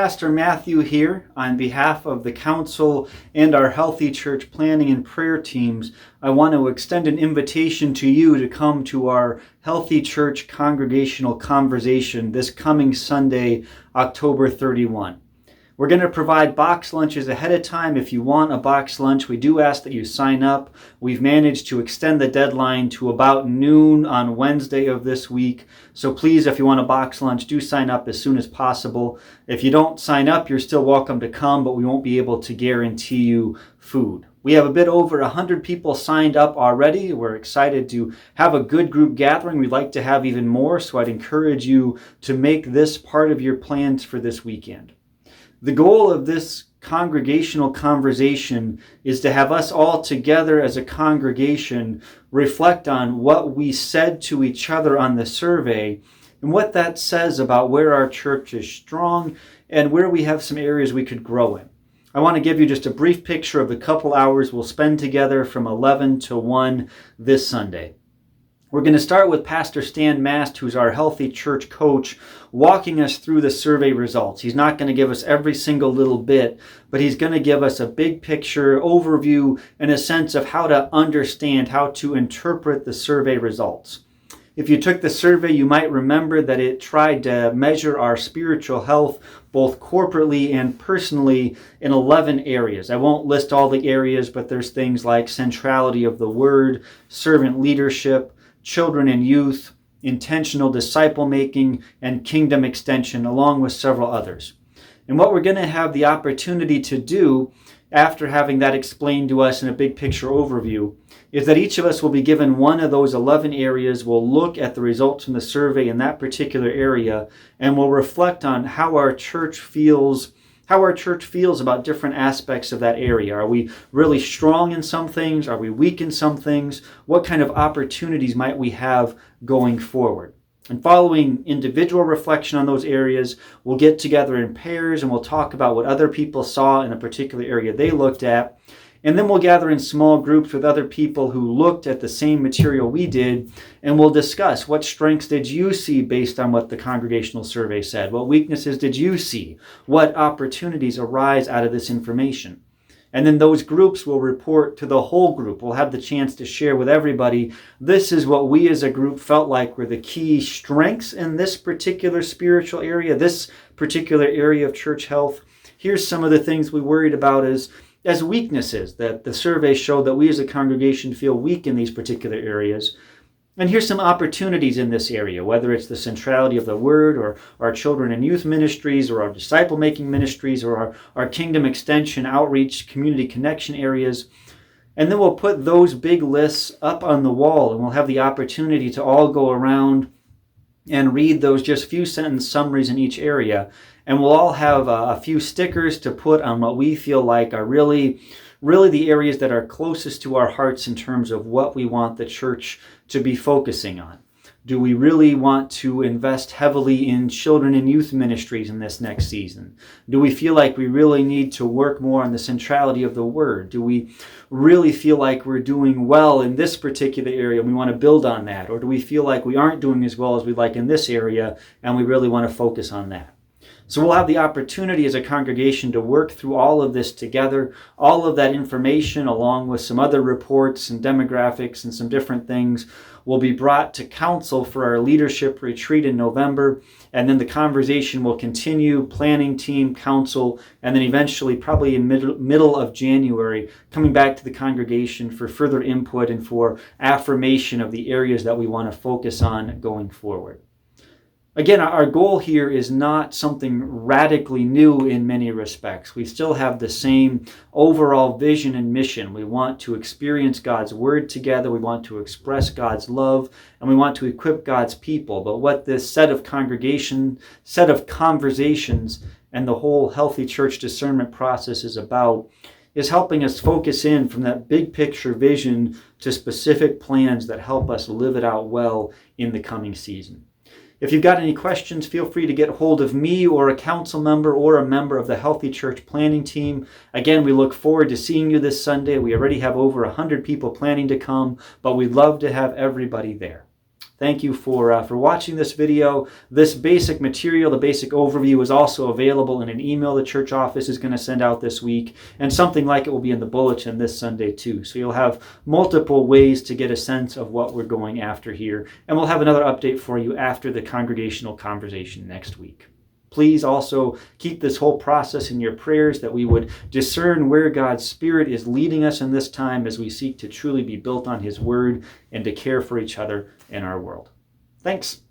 Pastor Matthew here. On behalf of the Council and our Healthy Church planning and prayer teams, I want to extend an invitation to you to come to our Healthy Church Congregational Conversation this coming Sunday, October 31. We're going to provide box lunches ahead of time. If you want a box lunch, we do ask that you sign up. We've managed to extend the deadline to about noon on Wednesday of this week. So please, if you want a box lunch, do sign up as soon as possible. If you don't sign up, you're still welcome to come, but we won't be able to guarantee you food. We have a bit over 100 people signed up already. We're excited to have a good group gathering. We'd like to have even more, so I'd encourage you to make this part of your plans for this weekend. The goal of this congregational conversation is to have us all together as a congregation reflect on what we said to each other on the survey and what that says about where our church is strong and where we have some areas we could grow in. I want to give you just a brief picture of the couple hours we'll spend together from 11 to 1 this Sunday. We're going to start with Pastor Stan Mast, who's our Healthy Church coach, walking us through the survey results. He's not going to give us every single little bit, but he's going to give us a big picture overview and a sense of how to understand, how to interpret the survey results. If you took the survey, you might remember that it tried to measure our spiritual health both corporately and personally in 11 areas. I won't list all the areas, but there's things like centrality of the word, servant leadership, children and youth, intentional disciple making, and kingdom extension, along with several others. And what we're going to have the opportunity to do after having that explained to us in a big picture overview is that each of us will be given one of those 11 areas. We'll look at the results from the survey in that particular area, and we'll reflect on how our church feels about different aspects of that area. Are we really strong in some things? Are we weak in some things? What kind of opportunities might we have going forward? And following individual reflection on those areas, we'll get together in pairs and we'll talk about what other people saw in a particular area they looked at. And then we'll gather in small groups with other people who looked at the same material we did, and we'll discuss what strengths did you see based on what the congregational survey said? What weaknesses did you see? What opportunities arise out of this information? And then those groups will report to the whole group. We'll have the chance to share with everybody, this is what we as a group felt like were the key strengths in this particular spiritual area, this particular area of church health. Here's some of the things we worried about as weaknesses that the survey showed that we as a congregation feel weak in these particular areas. And here's some opportunities in this area, whether it's the centrality of the word or our children and youth ministries or our disciple-making ministries or our kingdom extension, outreach, community connection areas. And then we'll put those big lists up on the wall, and we'll have the opportunity to all go around and read those just few sentence summaries in each area. And we'll all have a few stickers to put on what we feel like are really the areas that are closest to our hearts in terms of what we want the church to be focusing on. Do we really want to invest heavily in children and youth ministries in this next season? Do we feel like we really need to work more on the centrality of the word? Do we really feel like we're doing well in this particular area and we want to build on that? Or do we feel like we aren't doing as well as we'd like in this area and we really want to focus on that? So we'll have the opportunity as a congregation to work through all of this together. All of that information, along with some other reports and demographics and some different things, will be brought to council for our leadership retreat in November. And then the conversation will continue, planning team, council, and then eventually, probably in middle of January, coming back to the congregation for further input and for affirmation of the areas that we want to focus on going forward. Again, our goal here is not something radically new in many respects. We still have the same overall vision and mission. We want to experience God's word together. We want to express God's love, and we want to equip God's people. But what this set of conversations, and the whole healthy church discernment process is about is helping us focus in from that big picture vision to specific plans that help us live it out well in the coming season. If you've got any questions, feel free to get hold of me or a council member or a member of the Healthy Church planning team. Again, we look forward to seeing you this Sunday. We already have over 100 people planning to come, but we'd love to have everybody there. Thank you for watching this video. This basic material, the basic overview, is also available in an email the church office is going to send out this week, and something like it will be in the bulletin this Sunday too. So you'll have multiple ways to get a sense of what we're going after here, and we'll have another update for you after the congregational conversation next week. Please also keep this whole process in your prayers, that we would discern where God's Spirit is leading us in this time as we seek to truly be built on His Word and to care for each other in our world. Thanks.